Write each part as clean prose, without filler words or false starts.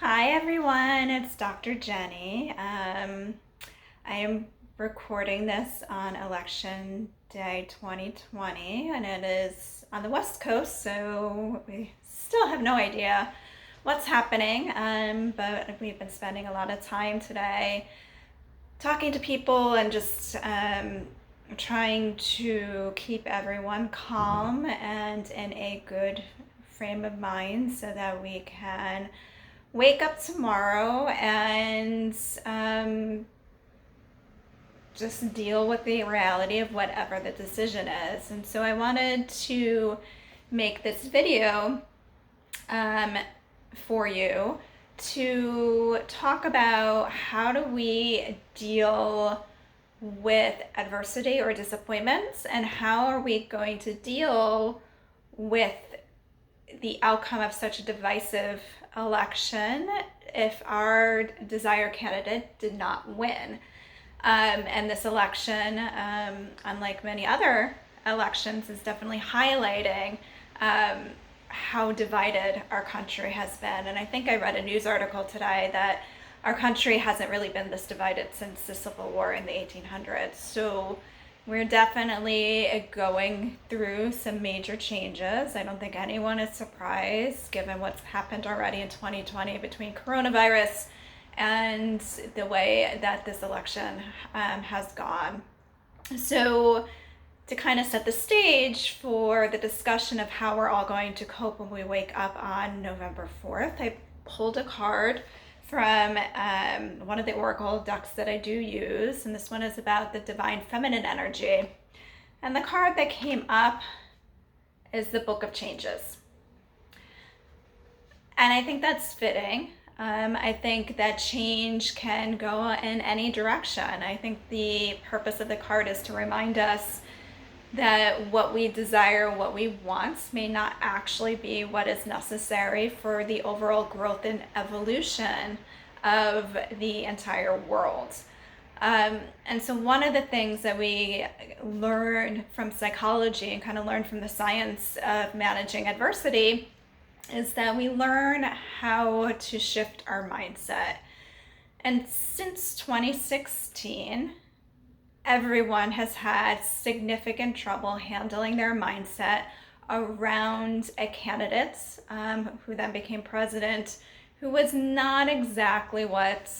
Hi everyone, it's Dr. Jenny. I am recording this on Election Day 2020, and it is on the West Coast, so we still have no idea what's happening. But we've been spending a lot of time today talking to people and just trying to keep everyone calm and in a good frame of mind so that we can wake up tomorrow and just deal with the reality of whatever the decision is. And so I wanted to make this video um, for you to talk about how do we deal with adversity or disappointments, and how are we going to deal with the outcome of such a divisive election if our desired candidate did not win. And this election, unlike many other elections, is definitely highlighting how divided our country has been. And I think I read a news article today that our country hasn't really been this divided since the Civil War in the 1800s. So we're definitely going through some major changes. I don't think anyone is surprised given what's happened already in 2020 between coronavirus and the way that this election has gone. So, to kind of set the stage for the discussion of how we're all going to cope when we wake up on November 4th, I pulled a card from one of the oracle decks that I do use, and this one is about the divine feminine energy. And the card that came up is the Book of Changes. And I think that's fitting. I think that change can go in any direction. I think the purpose of the card is to remind us that what we desire, what we want, may not actually be what is necessary for the overall growth and evolution of the entire world. And so one of the things that we learn from psychology and kind of learn from the science of managing adversity is that we learn how to shift our mindset. And since 2016, everyone has had significant trouble handling their mindset around a candidate who then became president, who was not exactly what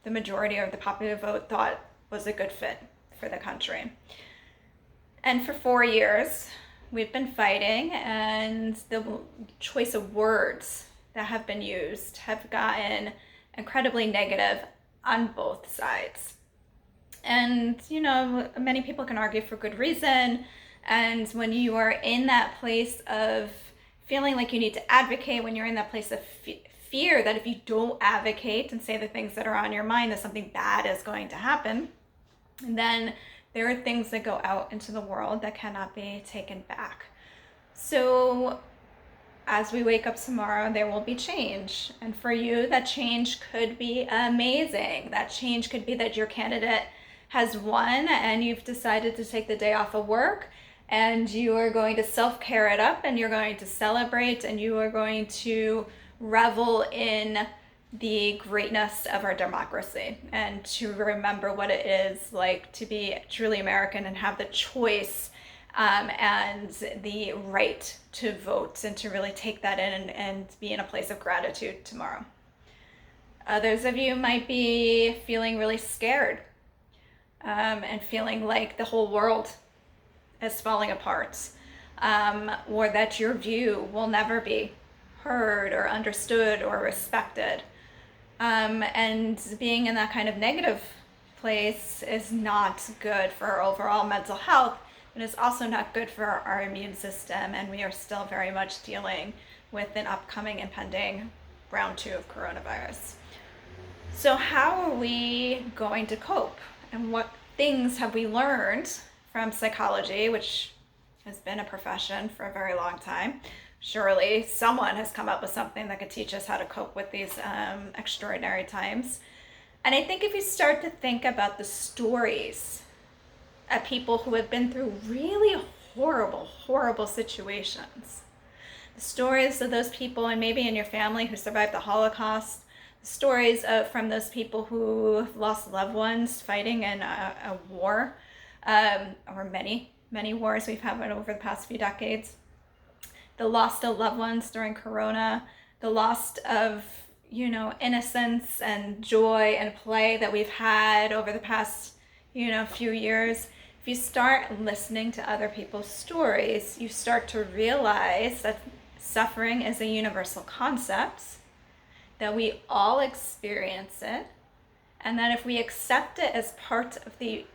the majority of the popular vote thought was a good fit for the country. And for 4 years, we've been fighting, and the choice of words that have been used have gotten incredibly negative on both sides. And, many people can argue for good reason. And when you are in that place of feeling like you need to advocate, when you're in that place of fear that if you don't advocate and say the things that are on your mind, that something bad is going to happen, then there are things that go out into the world that cannot be taken back. So as we wake up tomorrow, there will be change. And for you, that change could be amazing. That change could be that your candidate has won and you've decided to take the day off of work, and you are going to self-care it up, and you're going to celebrate, and you are going to revel in the greatness of our democracy, and to remember what it is like to be truly American and have the choice and the right to vote, and to really take that in and be in a place of gratitude tomorrow. Others of you might be feeling really scared and feeling like the whole world is falling apart, or that your view will never be heard or understood or respected. And being in that kind of negative place is not good for our overall mental health, and it's also not good for our immune system, and we are still very much dealing with an upcoming impending round 2 of coronavirus. So how are we going to cope? And what things have we learned from psychology, which has been a profession for a very long time? Surely someone has come up with something that could teach us how to cope with these extraordinary times. And I think if you start to think about the stories of people who have been through really horrible, horrible situations, The stories of those people, and maybe in your family, who survived the Holocaust, the stories from those people who lost loved ones fighting in a war, or many wars we've had over the past few decades. The loss of loved ones during Corona, the loss of, innocence and joy and play that we've had over the past, few years. If you start listening to other people's stories, you start to realize that suffering is a universal concept, that we all experience it, and that if we accept it as part of the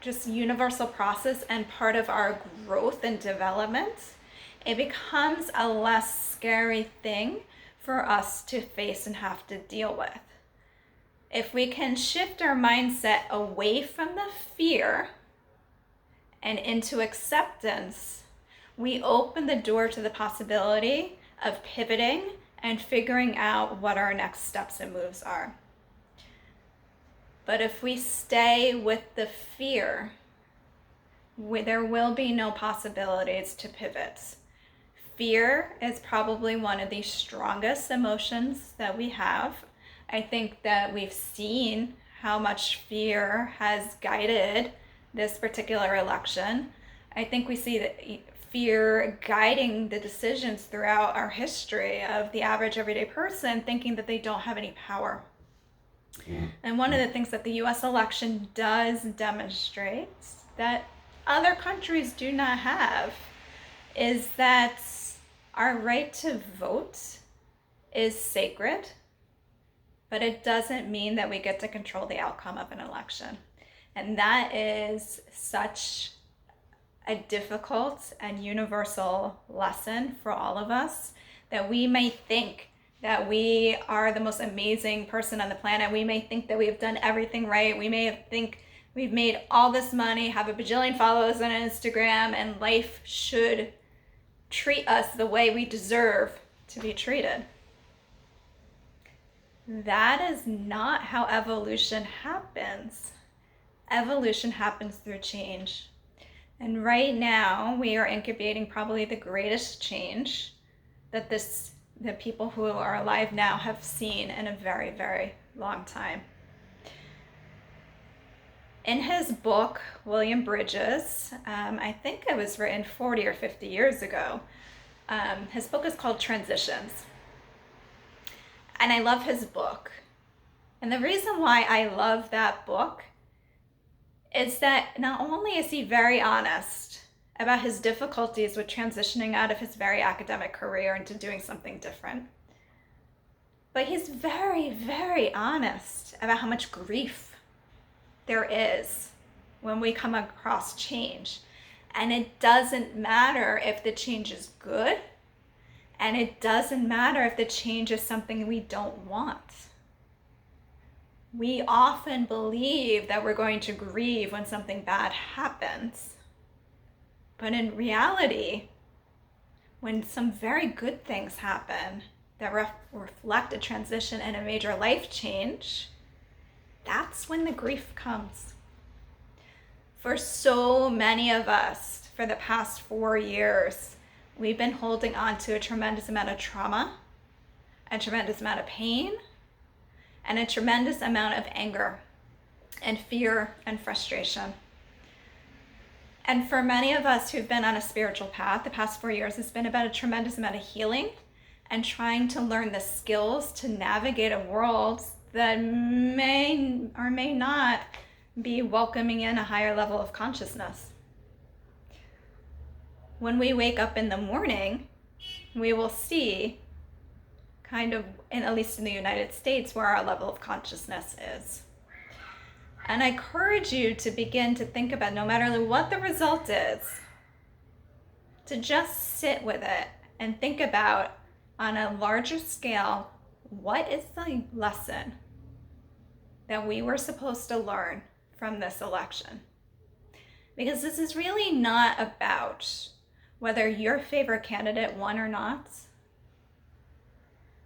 just universal process and part of our growth and development, it becomes a less scary thing for us to face and have to deal with. If we can shift our mindset away from the fear and into acceptance, we open the door to the possibility of pivoting and figuring out what our next steps and moves are. But if we stay with the fear, there will be no possibilities to pivot. Fear is probably one of the strongest emotions that we have. I think that we've seen how much fear has guided this particular election. I think we see that fear guiding the decisions throughout our history of the average everyday person thinking that they don't have any power. And one of the things that the US election does demonstrate that other countries do not have is that our right to vote is sacred, but it doesn't mean that we get to control the outcome of an election. And that is such a difficult and universal lesson for all of us, that we may think that we are the most amazing person on the planet. We may think that we've done everything right. We may think we've made all this money, have a bajillion followers on Instagram, and life should treat us the way we deserve to be treated. That is not how evolution happens. Evolution happens through change. And right now, we are incubating probably the greatest change that the people who are alive now have seen in a very, very long time. In his book, William Bridges, I think it was written 40 or 50 years ago, his book is called Transitions. And I love his book. And the reason why I love that book is that not only is he very honest about his difficulties with transitioning out of his very academic career into doing something different, but he's very, very honest about how much grief there is when we come across change. And it doesn't matter if the change is good, and it doesn't matter if the change is something we don't want. We often believe that we're going to grieve when something bad happens. But in reality, when some very good things happen that reflect a transition and a major life change, that's when the grief comes. For so many of us, for the past 4 years, we've been holding on to a tremendous amount of trauma, a tremendous amount of pain, and a tremendous amount of anger and fear and frustration. And for many of us who've been on a spiritual path, the past 4 years has been about a tremendous amount of healing and trying to learn the skills to navigate a world that may or may not be welcoming in a higher level of consciousness. When we wake up in the morning, we will see kind of, at least in the United States, where our level of consciousness is. And I encourage you to begin to think about, no matter what the result is, to just sit with it and think about, on a larger scale, what is the lesson that we were supposed to learn from this election? Because this is really not about whether your favorite candidate won or not.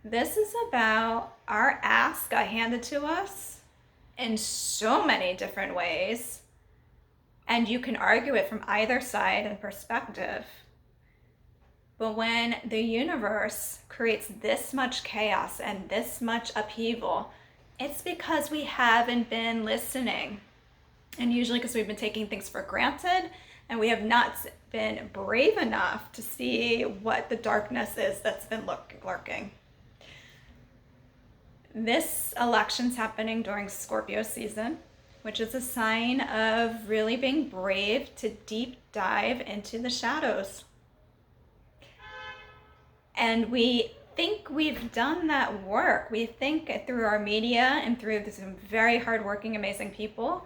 This is about our ass got handed to us in so many different ways, and you can argue it from either side and perspective. But when the universe creates this much chaos and this much upheaval, it's because we haven't been listening. And usually because we've been taking things for granted and we have not been brave enough to see what the darkness is that's been lurking. This election's happening during Scorpio season, which is a sign of really being brave to deep dive into the shadows. And we think we've done that work. We think through our media and through some very hardworking, amazing people,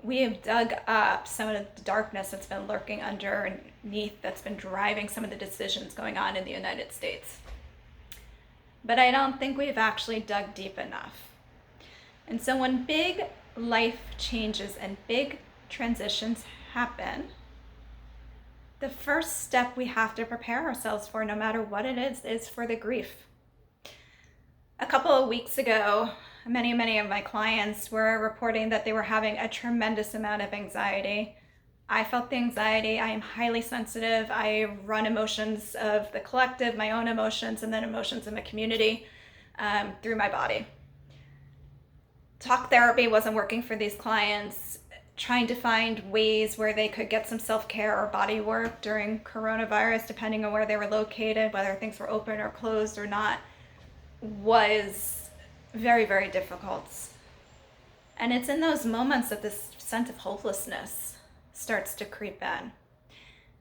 we have dug up some of the darkness that's been lurking underneath, that's been driving some of the decisions going on in the United States. But I don't think we've actually dug deep enough. And so when big life changes and big transitions happen, the first step we have to prepare ourselves for, no matter what it is for the grief. A couple of weeks ago, many of my clients were reporting that they were having a tremendous amount of anxiety. I felt the anxiety. I am highly sensitive. I run emotions of the collective, my own emotions, and then emotions in the community through my body. Talk therapy wasn't working for these clients. Trying to find ways where they could get some self-care or body work during coronavirus, depending on where they were located, whether things were open or closed or not, was very, very difficult. And it's in those moments that this sense of hopelessness starts to creep in.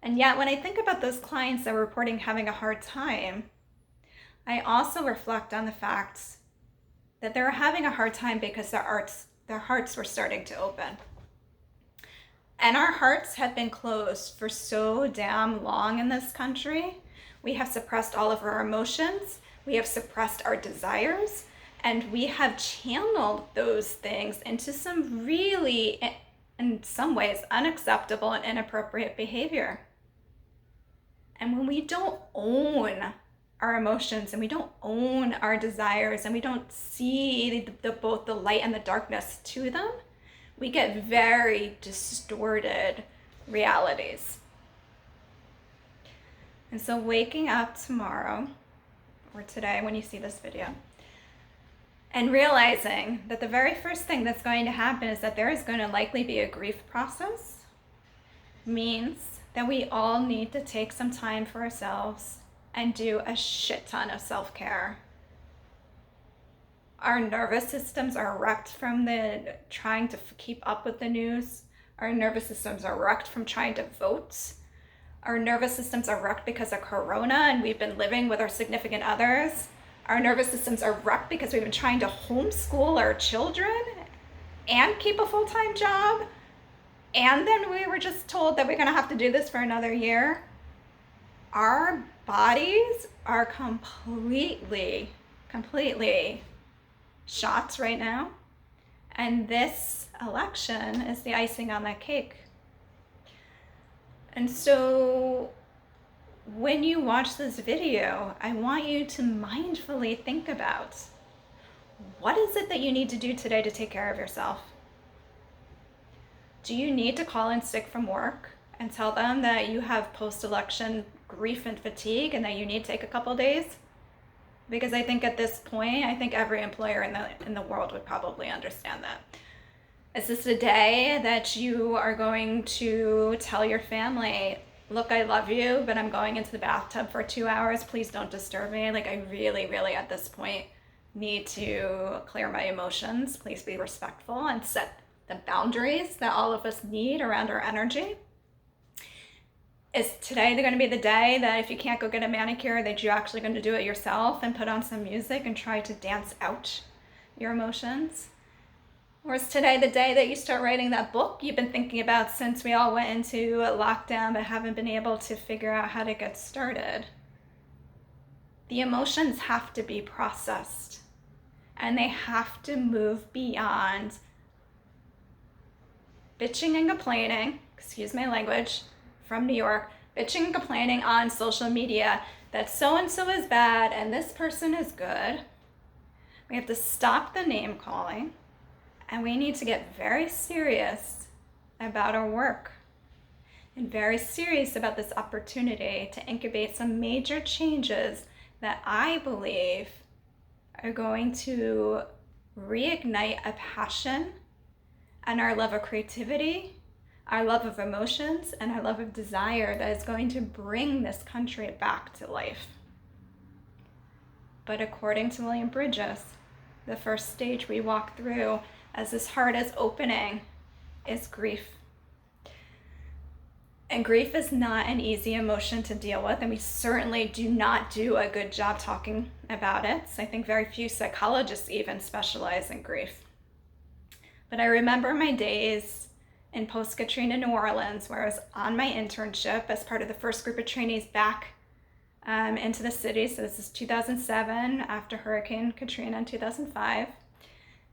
And yet, when I think about those clients that were reporting having a hard time, I also reflect on the fact that they were having a hard time because their hearts were starting to open. And our hearts have been closed for so damn long in this country. We have suppressed all of our emotions. We have suppressed our desires. And we have channeled those things into some really, in some ways, unacceptable and inappropriate behavior. And when we don't own our emotions and we don't own our desires and we don't see both the light and the darkness to them, we get very distorted realities. And so waking up tomorrow, or today when you see this video, and realizing that the very first thing that's going to happen is that there is going to likely be a grief process, means that we all need to take some time for ourselves and do a shit ton of self-care. Our nervous systems are wrecked from trying to keep up with the news. Our nervous systems are wrecked from trying to vote. Our nervous systems are wrecked because of Corona and we've been living with our significant others. Our nervous systems are wrecked because we've been trying to homeschool our children and keep a full-time job. And then we were just told that we're going to have to do this for another year. Our bodies are completely shots right now, and this election is the icing on that cake. And so when you watch this video, I want you to mindfully think about, what is it that you need to do today to take care of yourself? Do you need to call in sick from work and tell them that you have post-election grief and fatigue and that you need to take a couple days? Because I think at this point, I think every employer in the world would probably understand that. Is this a day that you are going to tell your family, look, I love you, but I'm going into the bathtub for 2 hours. Please don't disturb me. Like, I really, really at this point need to clear my emotions. Please be respectful and set the boundaries that all of us need around our energy. Is today going to be the day that if you can't go get a manicure, that you're actually going to do it yourself and put on some music and try to dance out your emotions? Or is today the day that you start writing that book you've been thinking about since we all went into lockdown but haven't been able to figure out how to get started? The emotions have to be processed, and they have to move beyond bitching and complaining, excuse my language, from New York, bitching and complaining on social media that so-and-so is bad and this person is good. We have to stop the name calling, and we need to get very serious about our work. and very serious about this opportunity to incubate some major changes that I believe are going to reignite a passion and our love of creativity, our love of emotions, and our love of desire that is going to bring this country back to life. But according to William Bridges, the first stage we walk through as this heart is opening is grief. And grief is not an easy emotion to deal with, and we certainly do not do a good job talking about it. So I think very few psychologists even specialize in grief. But I remember my days in post-Katrina New Orleans, where I was on my internship as part of the first group of trainees back into the city. So this is 2007, after Hurricane Katrina in 2005.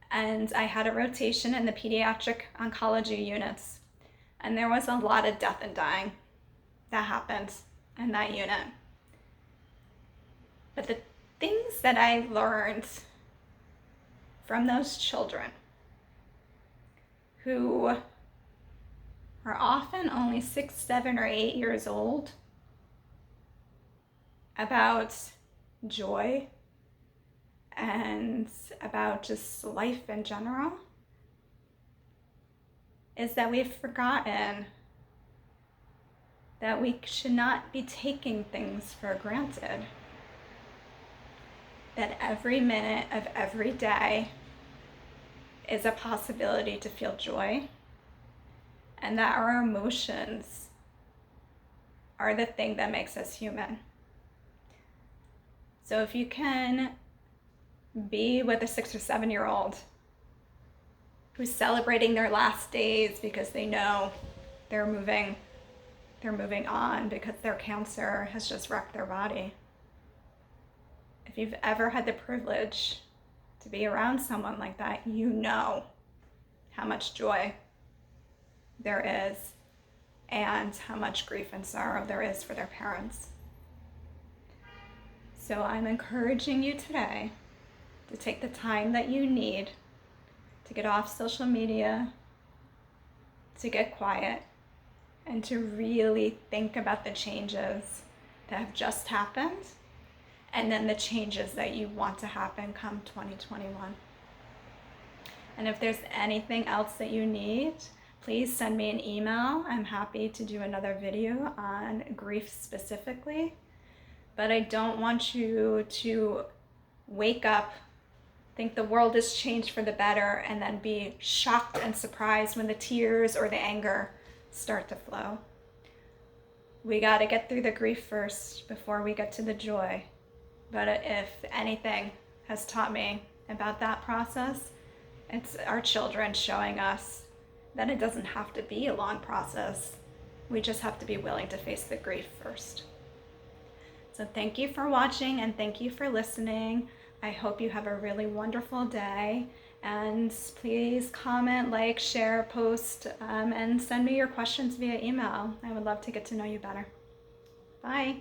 And I had a rotation in the pediatric oncology units. And there was a lot of death and dying that happened in that unit. But the things that I learned from those children, who are often only 6, 7, or 8 years old, about joy and about just life in general, is that we've forgotten that we should not be taking things for granted. That every minute of every day is a possibility to feel joy, and that our emotions are the thing that makes us human. So if you can be with a 6 or 7-year-old who's celebrating their last days because they know they're moving on because their cancer has just wrecked their body. If you've ever had the privilege to be around someone like that, you know how much joy there is and how much grief and sorrow there is for their parents. So I'm encouraging you today to take the time that you need to get off social media, to get quiet, and to really think about the changes that have just happened, and then the changes that you want to happen come 2021. And if there's anything else that you need, please send me an email. I'm happy to do another video on grief specifically. But I don't want you to wake up, think the world has changed for the better, and then be shocked and surprised when the tears or the anger start to flow. We got to get through the grief first before we get to the joy. But if anything has taught me about that process, it's our children showing us that it doesn't have to be a long process. We just have to be willing to face the grief first. So thank you for watching and thank you for listening. I hope you have a really wonderful day. And please comment, like, share, post, and send me your questions via email. I would love to get to know you better. Bye.